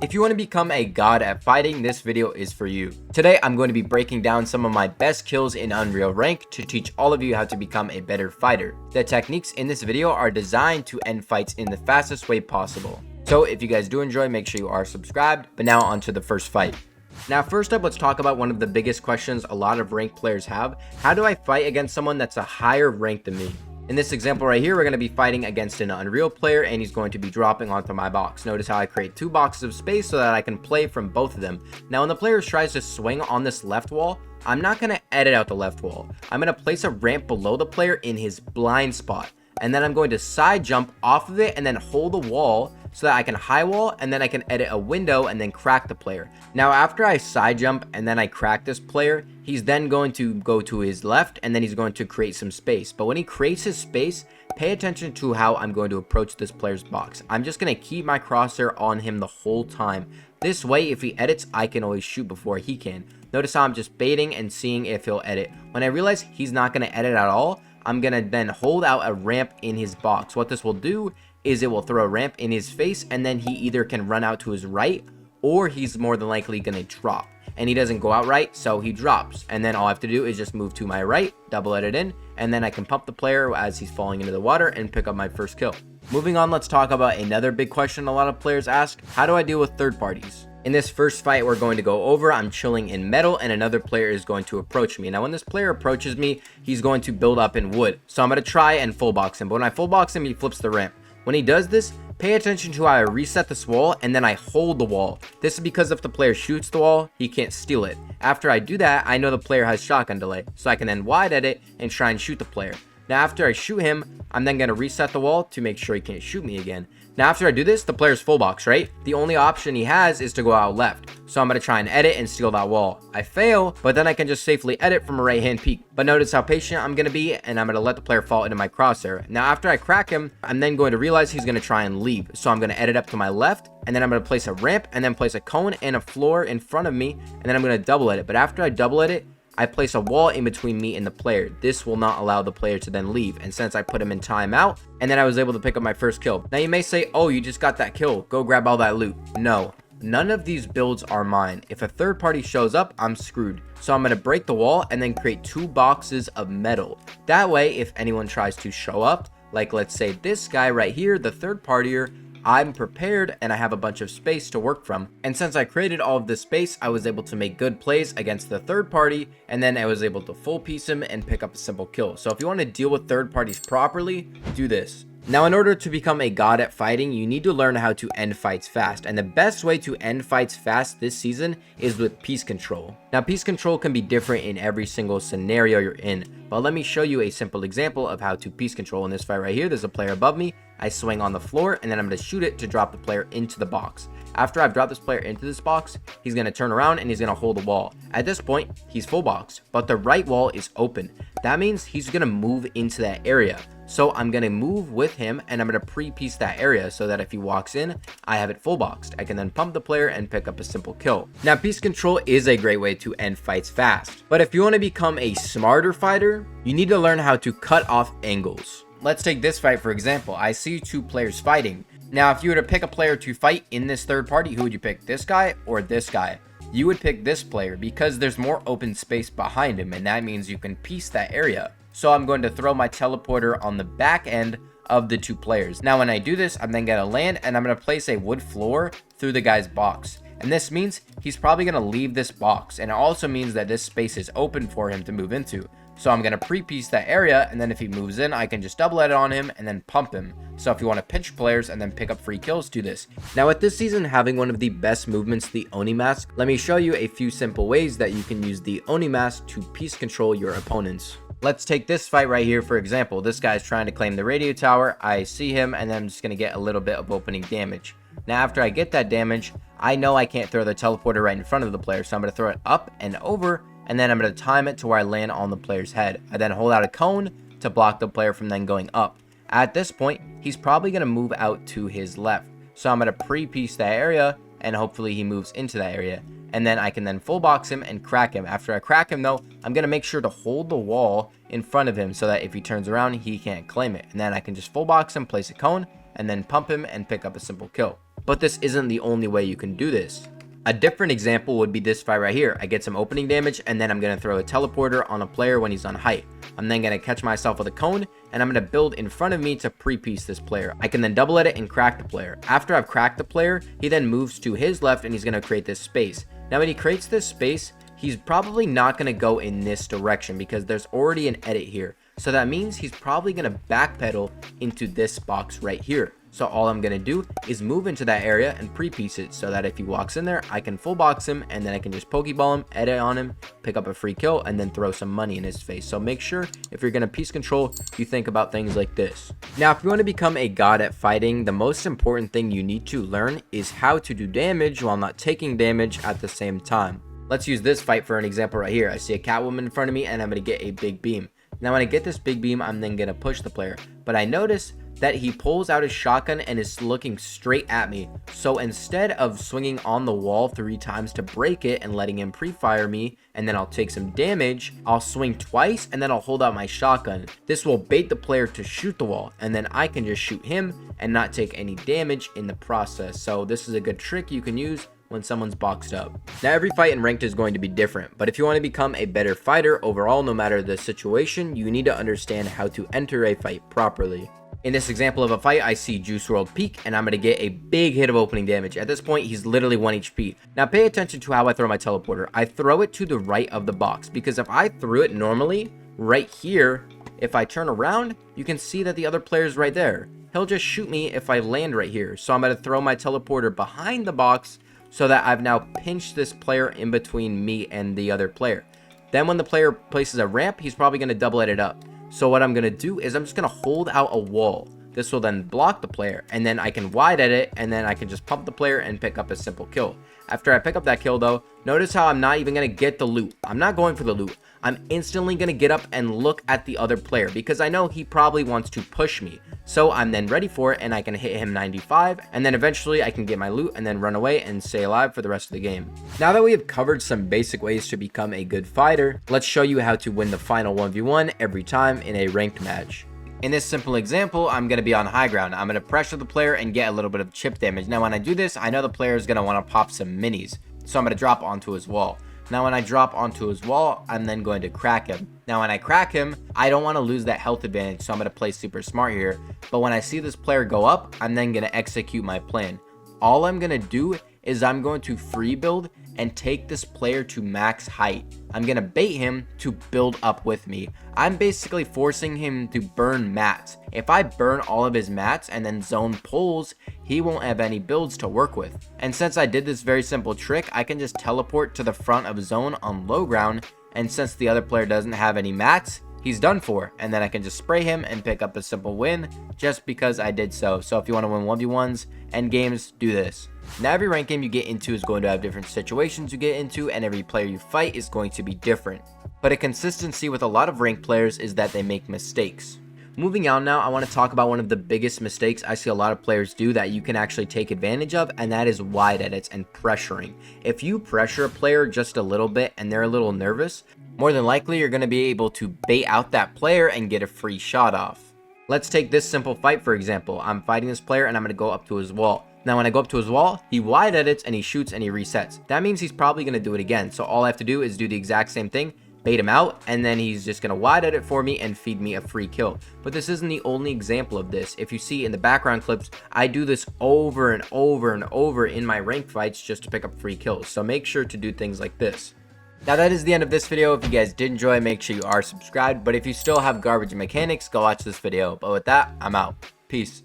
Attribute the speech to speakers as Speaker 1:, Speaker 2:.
Speaker 1: If you want to become a god at fighting, this video is for you. Today, I'm going to be breaking down some of my best kills in Unreal Rank to teach all of you how to become a better fighter. The techniques in this video are designed to end fights in the fastest way possible. So if you guys do enjoy, make sure you are subscribed. But now on to the first fight. Now first up, let's talk about one of the biggest questions a lot of ranked players have. How do I fight against someone that's a higher rank than me? In this example right here, we're going to be fighting against an Unreal player and he's going to be dropping onto my box. Notice how I create two boxes of space so that I can play from both of them. Now when the player tries to swing on this left wall, I'm not going to edit out the left wall. I'm going to place a ramp below the player in his blind spot. And then I'm going to side jump off of it and then hold the wall so that I can high wall, and then I can edit a window and then crack the player. Now after I side jump and then I crack this player, he's then going to go to his left and then he's going to create some space. But when he creates his space, pay attention to how I'm going to approach this player's box. I'm just going to keep my crosshair on him the whole time. This way, if he edits, I can always shoot before he can. Notice how I'm just baiting and seeing if he'll edit. When I realize he's not going to edit at all, I'm going to then hold out a ramp in his box. What this will do is it will throw a ramp in his face, and then he either can run out to his right or he's more than likely going to drop. And he doesn't go out right, so he drops. And then all I have to do is just move to my right, double edit in, and then I can pump the player as he's falling into the water and pick up my first kill. Moving on, let's talk about another big question a lot of players ask. How do I deal with third parties? In this first fight we're going to go over, I'm chilling in metal and another player is going to approach me. Now when this player approaches me, he's going to build up in wood. So I'm going to try and full box him. But when I full box him, he flips the ramp. When he does this, pay attention to how I reset this wall and then I hold the wall. This is because if the player shoots the wall, he can't steal it. After I do that, I know the player has shotgun delay. So I can then wide edit and try and shoot the player. Now after I shoot him, I'm then going to reset the wall to make sure he can't shoot me again. Now after I do this, the player's full box, right? The only option he has is to go out left. So I'm going to try and edit and steal that wall. I fail, but then I can just safely edit from a right hand peek. But notice how patient I'm going to be, and I'm going to let the player fall into my crosshair. Now after I crack him, I'm then going to realize he's going to try and leave. So I'm going to edit up to my left, and then I'm going to place a ramp, and then place a cone and a floor in front of me, and then I'm going to double edit. But after I double edit, I place a wall in between me and the player. This will not allow the player to then leave. And since I put him in timeout, and then I was able to pick up my first kill. Now you may say, oh, you just got that kill. Go grab all that loot. No, none of these builds are mine. If a third party shows up, I'm screwed. So I'm going to break the wall and then create two boxes of metal. That way, if anyone tries to show up, like let's say this guy right here, the third partier, I'm prepared and I have a bunch of space to work from. And since I created all of this space, I was able to make good plays against the third party, and then I was able to full piece him and pick up a simple kill. So if you want to deal with third parties properly, do this. Now in order to become a god at fighting, you need to learn how to end fights fast, and the best way to end fights fast this season is with peace control. Now peace control can be different in every single scenario you're in, but let me show you a simple example of how to peace control. In this fight right here, there's a player above me. I swing on the floor and then I'm going to shoot it to drop the player into the box. After I've dropped this player into this box, he's going to turn around and he's going to hold the wall. At this point, he's full boxed, but the right wall is open. That means he's going to move into that area. So I'm going to move with him and I'm going to pre-piece that area so that if he walks in, I have it full boxed. I can then pump the player and pick up a simple kill. Now, peace control is a great way to end fights fast. But if you want to become a smarter fighter, you need to learn how to cut off angles. Let's take this fight for example. I see two players fighting. Now, if you were to pick a player to fight in this third party, who would you pick? This guy or this guy? You would pick this player because there's more open space behind him, and that means you can piece that area. So I'm going to throw my teleporter on the back end of the two players. Now when I do this, I'm then going to land and I'm going to place a wood floor through the guy's box. And this means he's probably going to leave this box, and it also means that this space is open for him to move into. So I'm going to pre-piece that area, and then if he moves in, I can just double edit on him and then pump him. So if you want to pinch players and then pick up free kills, do this. Now with this season having one of the best movements, the Oni mask, let me show you a few simple ways that you can use the Oni mask to peace control your opponents. Let's take this fight right here for example. This guy's trying to claim the radio tower. I see him and then I'm just going to get a little bit of opening damage. Now after I get that damage, I know I can't throw the teleporter right in front of the player, so I'm going to throw it up and over, and then I'm going to time it to where I land on the player's head. I then hold out a cone to block the player from then going up. At this point, he's probably going to move out to his left. So I'm going to pre-piece that area and hopefully he moves into that area. And then I can then full box him and crack him. After I crack him though, I'm going to make sure to hold the wall in front of him so that if he turns around, he can't claim it. And then I can just full box him, place a cone, and then pump him and pick up a simple kill. But this isn't the only way you can do this. A different example would be this fight right here. I get some opening damage, and then I'm going to throw a teleporter on a player when he's on height. I'm then going to catch myself with a cone, and I'm going to build in front of me to pre-piece this player. I can then double edit and crack the player. After I've cracked the player, he then moves to his left, and he's going to create this space. Now when he creates this space, he's probably not going to go in this direction because there's already an edit here. So that means he's probably going to backpedal into this box right here. So all I'm going to do is move into that area and pre-piece it so that if he walks in there, I can full box him, and then I can just pokeball him, edit on him, pick up a free kill, and then throw some money in his face. So make sure if you're going to piece control, you think about things like this. Now, if you want to become a god at fighting, the most important thing you need to learn is how to do damage while not taking damage at the same time. Let's use this fight for an example right here. I see a Catwoman in front of me, and I'm going to get a big beam. Now when I get this big beam, I'm then going to push the player, but I notice that he pulls out his shotgun and is looking straight at me. So instead of swinging on the wall 3 times to break it and letting him pre-fire me, and then I'll take some damage, I'll swing twice and then I'll hold out my shotgun. This will bait the player to shoot the wall, and then I can just shoot him and not take any damage in the process. So this is a good trick you can use when someone's boxed up. Now every fight in ranked is going to be different, but if you want to become a better fighter overall, no matter the situation, you need to understand how to enter a fight properly. In this example of a fight, I see Juice WRLD peek, and I'm going to get a big hit of opening damage. At this point, he's literally 1 HP. Now pay attention to how I throw my teleporter. I throw it to the right of the box, because if I threw it normally, right here, if I turn around, you can see that the other player is right there. He'll just shoot me if I land right here. So I'm going to throw my teleporter behind the box, so that I've now pinched this player in between me and the other player. Then when the player places a ramp, he's probably going to double edit up. So what I'm going to do is I'm just going to hold out a wall. This will then block the player, and then I can wide edit, and then I can just pump the player and pick up a simple kill. After I pick up that kill though, notice how I'm not even going to get the loot. I'm not going for the loot. I'm instantly going to get up and look at the other player because I know he probably wants to push me. So I'm then ready for it, and I can hit him 95, and then eventually I can get my loot and then run away and stay alive for the rest of the game. Now that we have covered some basic ways to become a good fighter, let's show you how to win the final 1v1 every time in a ranked match. In this simple example, I'm going to be on high ground. I'm going to pressure the player and get a little bit of chip damage. Now when I do this, I know the player is going to want to pop some minis, so I'm going to drop onto his wall. Now when I drop onto his wall, I'm then going to crack him. Now when I crack him, I don't want to lose that health advantage, so I'm going to play super smart here. But when I see this player go up, I'm then going to execute my plan. All I'm going to do is I'm going to free build and take this player to max height. I'm going to bait him to build up with me. I'm basically forcing him to burn mats. If I burn all of his mats and then zone pulls, he won't have any builds to work with. And since I did this very simple trick, I can just teleport to the front of zone on low ground, and since the other player doesn't have any mats, he's done for, and then I can just spray him and pick up a simple win just because I did so. So if you want to win 1v1s and games, do this. Now every rank game you get into is going to have different situations you get into, and every player you fight is going to be different. But a consistency with a lot of ranked players is that they make mistakes. Moving on now, I want to talk about one of the biggest mistakes I see a lot of players do that you can actually take advantage of, and that is wide edits and pressuring. If you pressure a player just a little bit and they're a little nervous, more than likely you're going to be able to bait out that player and get a free shot off. Let's take this simple fight for example. I'm fighting this player and I'm going to go up to his wall. Now when I go up to his wall, he wide edits and he shoots and he resets. That means he's probably going to do it again. So all I have to do is do the exact same thing, bait him out, and then he's just going to wide edit for me and feed me a free kill. But this isn't the only example of this. If you see in the background clips, I do this over and over and over in my ranked fights just to pick up free kills. So make sure to do things like this. Now that is the end of this video. If you guys did enjoy, make sure you are subscribed. But if you still have garbage mechanics, go watch this video. But with that, I'm out. Peace.